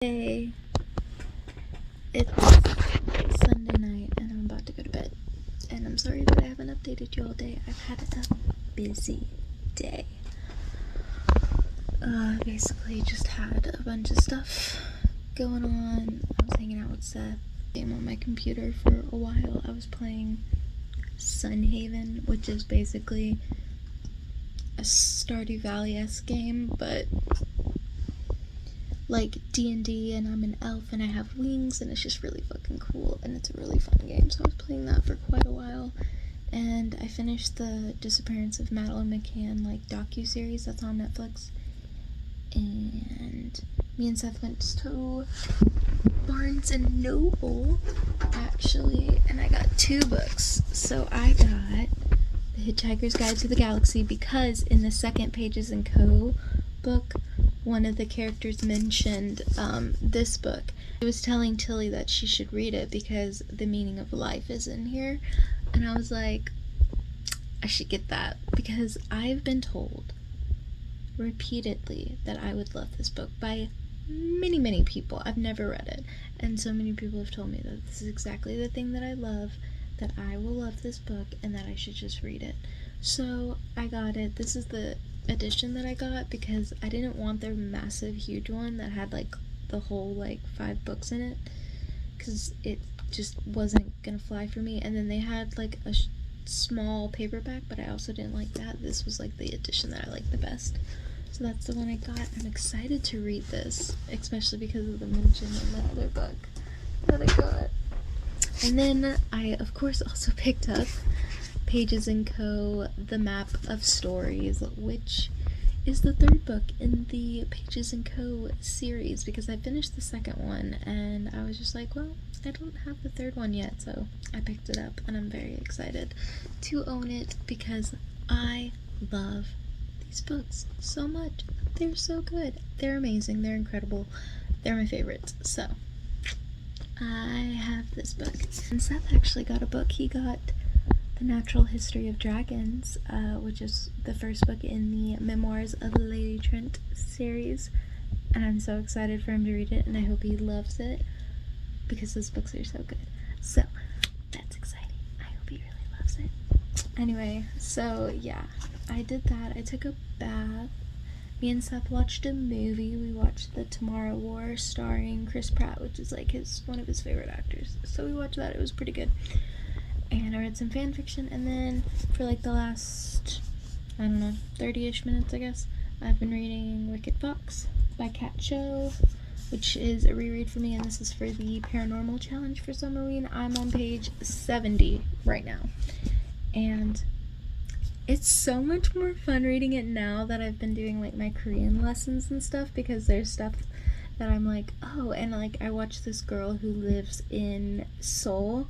Hey, it's Sunday night and I'm about to go to bed. And I'm sorry that I haven't updated you all day. I've had a busy day. Basically just had a bunch of stuff going on. I was hanging out with Seth. Game on my computer for a while. I was playing SunHaven, which is basically a Stardew Valley-esque game, but like D&D, and I'm an elf and I have wings and it's just really fucking cool and it's a really fun game. So I was playing that for quite a while and I finished the Disappearance of Madeline McCann like docu-series that's on Netflix, and me and Seth went to Barnes and Noble actually and I got 2 books. So I got The Hitchhiker's Guide to the Galaxy because in the second Pages and Co. book one of the characters mentioned this book. He was telling Tilly that she should read it because the meaning of life is in here, and I was like, I should get that because I've been told repeatedly that I would love this book by many people. I've never read it, and so many people have told me that this is exactly the thing that I love, that I will love this book, and that I should just read it. So I got it. This is the edition that I got because I didn't want their massive huge one that had like the whole like 5 books in it because it just wasn't gonna fly for me, and then they had like a small paperback, but I also didn't like that. This was like the edition that I liked the best, so that's the one I got. I'm excited to read this, especially because of the mention in the other book that I got. And then I of course also picked up Pages and Co. The Map of Stories, which is the 3rd book in the Pages and Co. series because I finished the 2nd one and I was just like, well, I don't have the 3rd one yet, so I picked it up and I'm very excited to own it because I love these books so much. They're so good. They're amazing. They're incredible. They're my favorites. So I have this book. And Seth actually got a book. He got The Natural History of Dragons, which is the 1st book in the Memoirs of Lady Trent series, and I'm so excited for him to read it, and I hope he loves it because those books are so good. So that's exciting. I hope he really loves it. Anyway, so yeah, I did that. I took a bath. Me and Seth watched a movie. We watched The Tomorrow War starring Chris Pratt, which is like one of his favorite actors. So we watched that. It was pretty good. And I read some fan fiction, and then for like the last, 30-ish minutes, I guess, I've been reading Wicked Fox by Kat Cho, which is a reread for me, and this is for the Paranormal Challenge for Summerween. I'm on page 70 right now, and it's so much more fun reading it now that I've been doing like my Korean lessons and stuff, because there's stuff that I'm like, oh, and like I watched this girl who lives in Seoul,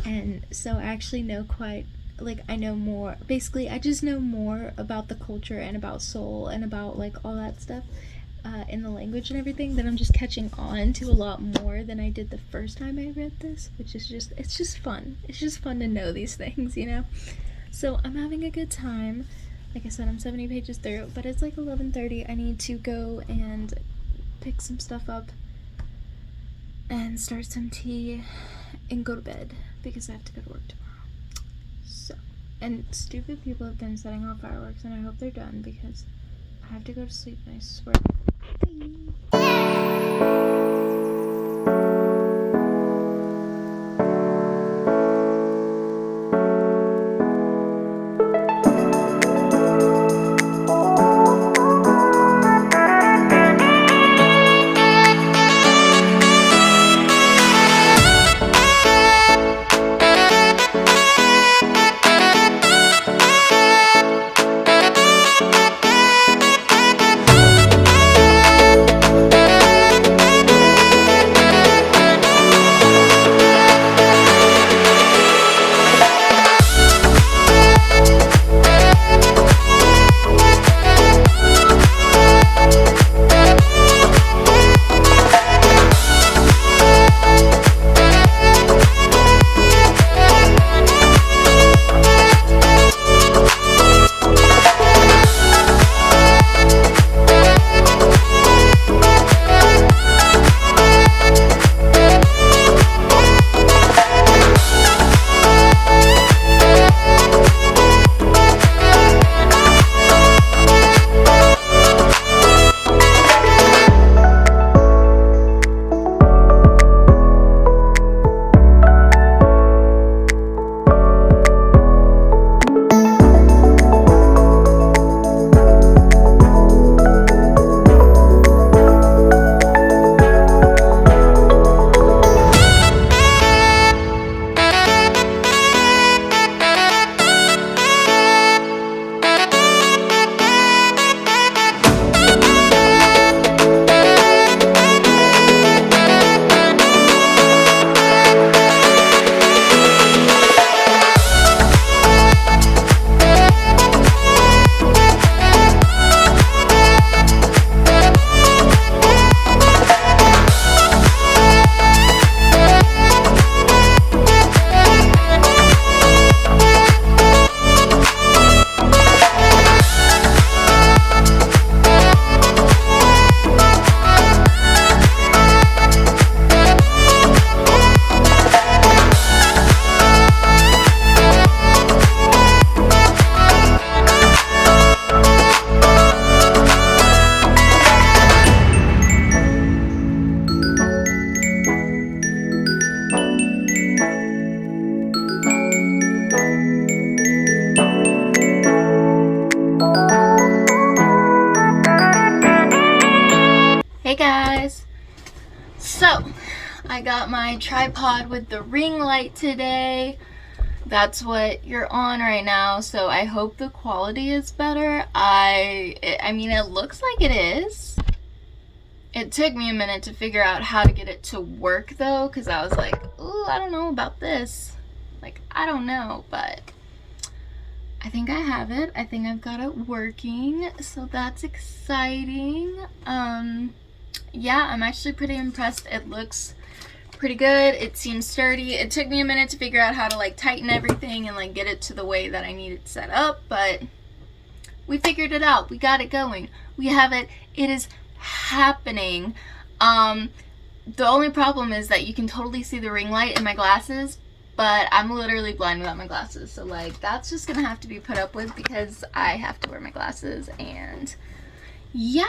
and so I actually know I know more. Basically, I just know more about the culture and about Seoul and about like all that stuff in the language and everything, that I'm just catching on to a lot more than I did the first time I read this, which is it's just fun. It's just fun to know these things, you know? So I'm having a good time. Like I said, I'm 70 pages through, but it's like 11:30. I need to go and pick some stuff up and start some tea and go to bed because I have to go to work tomorrow. So, and stupid people have been setting off fireworks, and I hope they're done because I have to go to sleep, and I swear. Bye. So, I got my tripod with the ring light today. That's what you're on right now, so I hope the quality is better. I mean, it looks like it is. It took me a minute to figure out how to get it to work though, because I was like, ooh, I don't know about this. Like, I don't know, but I think I have it. I think I've got it working, so that's exciting. Yeah, I'm actually pretty impressed. It looks pretty good. It seems sturdy. It took me a minute to figure out how to like tighten everything and like get it to the way that I need it set up, but we figured it out. We got it going. We have it. It is happening. The only problem is that you can totally see the ring light in my glasses, but I'm literally blind without my glasses, so like that's just gonna have to be put up with because I have to wear my glasses. And yeah,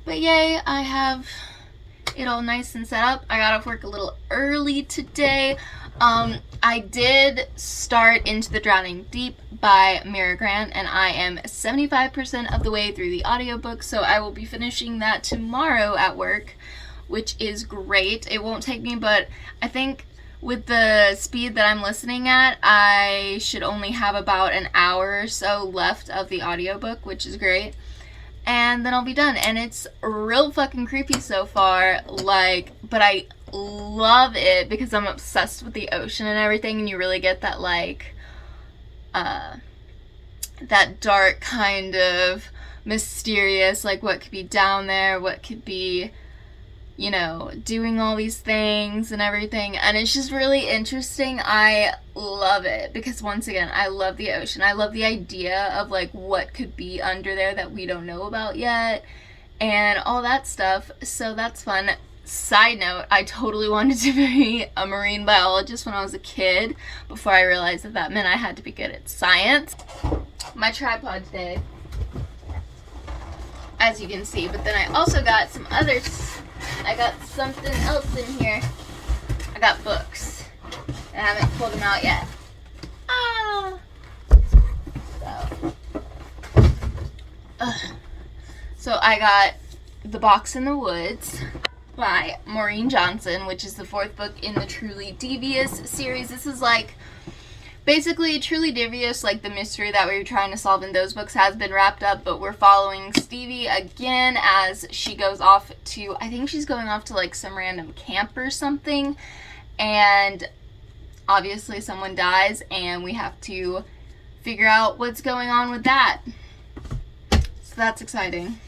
but yay, I have it all nice and set up. I got off work a little early today. I did start Into the Drowning Deep by Mira Grant, and I am 75% of the way through the audiobook, so I will be finishing that tomorrow at work, which is great. It won't take me, but I think with the speed that I'm listening at, I should only have about an hour or so left of the audiobook, which is great. And then I'll be done. And it's real fucking creepy so far, like, but I love it because I'm obsessed with the ocean and everything, and you really get that, like, that dark kind of mysterious, like, what could be down there, what could be, you know, doing all these things and everything, and it's just really interesting. I love it because, once again, I love the ocean. I love the idea of like what could be under there that we don't know about yet and all that stuff, so that's fun. Side note, I totally wanted to be a marine biologist when I was a kid before I realized that that meant I had to be good at science. My tripod today, as you can see, but then I also got some others. I got something else in here. I got books. I haven't pulled them out yet. So I got The Box in the Woods by Maureen Johnson, which is the 4th book in the Truly Devious series. This is like basically Truly Devious, like the mystery that we were trying to solve in those books has been wrapped up, but we're following Stevie again as she goes off to, I think she's going off to like some random camp or something, and obviously someone dies and we have to figure out what's going on with that. So that's exciting.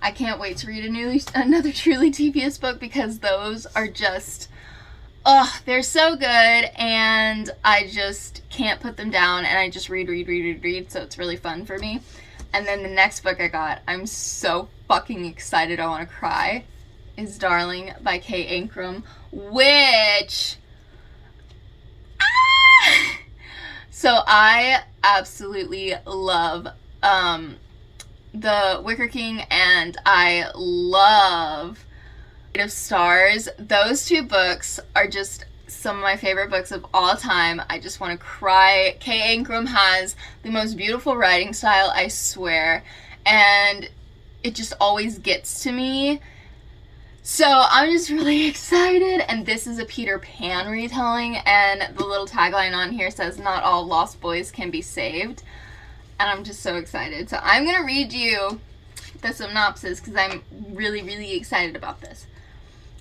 I can't wait to read another Truly Devious book because those are just, they're so good, and I just can't put them down, and I just read, so it's really fun for me. And then the next book I got, I'm so fucking excited, I want to cry, is Darling by Kay Ancrum, which, so I absolutely love, The Wicker King, and I love of Stars. Those two books are just some of my favorite books of all time. I just want to cry. Kay Ancrum has the most beautiful writing style, I swear, and it just always gets to me. So I'm just really excited, and this is a Peter Pan retelling, and the little tagline on here says, "Not all lost boys can be saved," and I'm just so excited. So I'm gonna read you the synopsis because I'm really, really excited about this.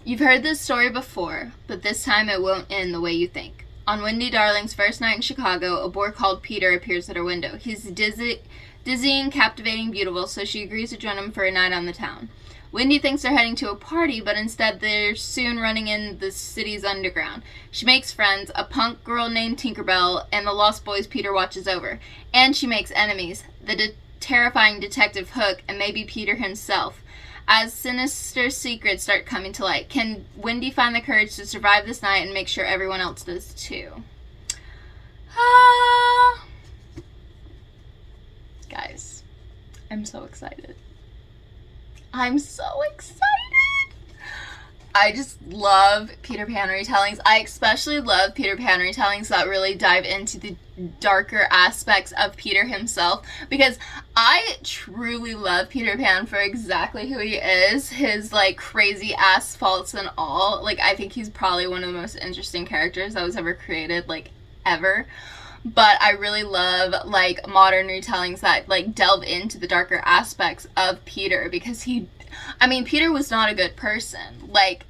You've heard this story before, but this time it won't end the way you think. On Wendy Darling's first night in Chicago, a boy called Peter appears at her window. He's dizzying, captivating, beautiful, so she agrees to join him for a night on the town. Wendy thinks they're heading to a party, but instead they're soon running in the city's underground. She makes friends, a punk girl named Tinkerbell, and the lost boys Peter watches over. And she makes enemies, the terrifying Detective Hook, and maybe Peter himself. As sinister secrets start coming to light, can Wendy find the courage to survive this night and make sure everyone else does too? Guys, I'm so excited. I'm so excited! I just love Peter Pan retellings. I especially love Peter Pan retellings that really dive into the darker aspects of Peter himself, because I truly love Peter Pan for exactly who he is, his like crazy ass faults and all. Like, I think he's probably one of the most interesting characters that was ever created, like, ever. But I really love like modern retellings that like delve into the darker aspects of Peter, because Peter was not a good person. Like,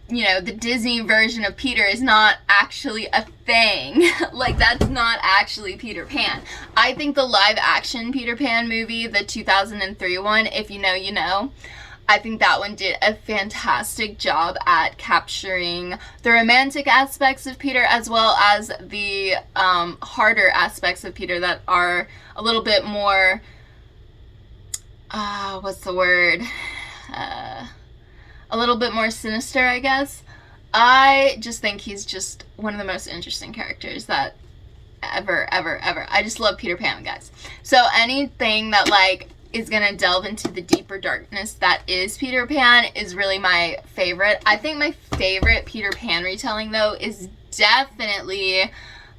you know, the Disney version of Peter is not actually a thing. Like, that's not actually Peter Pan. I think the live action Peter Pan movie, the 2003 one, If You Know, You Know, I think that one did a fantastic job at capturing the romantic aspects of Peter, as well as the harder aspects of Peter that are a little bit more, what's the word? A little bit more sinister, I guess. I just think he's just one of the most interesting characters that ever. I just love Peter Pan, guys. So anything that like is gonna delve into the deeper darkness that is Peter Pan is really my favorite. I think my favorite Peter Pan retelling, though, is definitely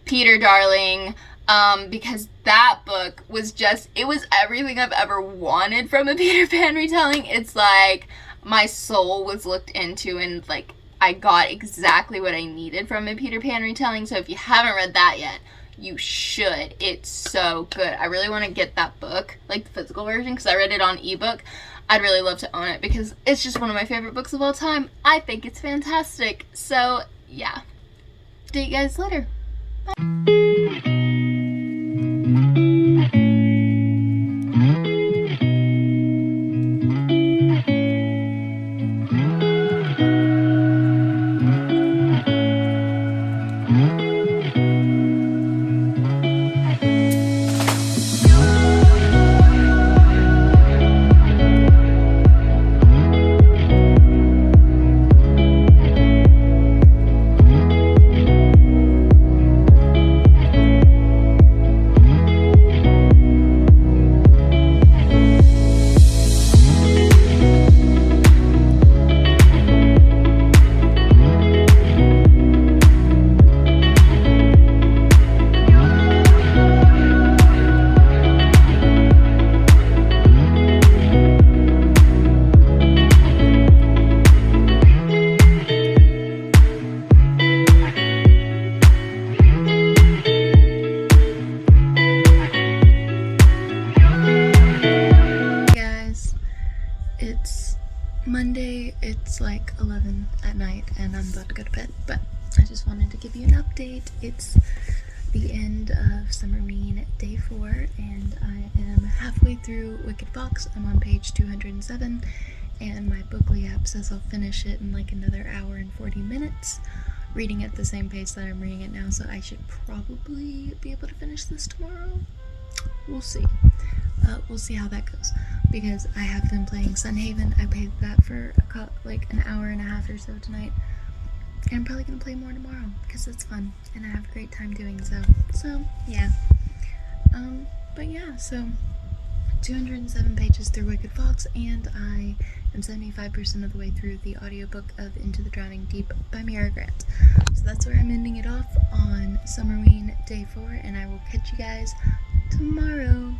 Peter Darling, because that book was just, it was everything I've ever wanted from a Peter Pan retelling. It's like my soul was looked into, and like I got exactly what I needed from a Peter Pan retelling. So if you haven't read that yet, you should. It's so good. I really want to get that book, like the physical version, because I read it on ebook. I'd really love to own it because it's just one of my favorite books of all time. I think it's fantastic. So yeah, see you guys later. Bye. It's Monday, it's like 11 at night, and I'm about to go to bed, but I just wanted to give you an update. It's the end of Summerween day 4, and I am halfway through Wicked Fox. I'm on page 207, and my Bookly app says I'll finish it in like another hour and 40 minutes, reading at the same pace that I'm reading it now, so I should probably be able to finish this tomorrow. We'll see. We'll see how that goes, because I have been playing SunHaven. I played that for like an hour and a half or so tonight, and I'm probably gonna play more tomorrow because it's fun and I have a great time doing so. So yeah, but yeah, so 207 pages through Wicked Fox, and I am 75% of the way through the audiobook of Into the Drowning Deep by Mira Grant. So that's where I'm ending it off on Summerween day 4, and I will catch you guys tomorrow.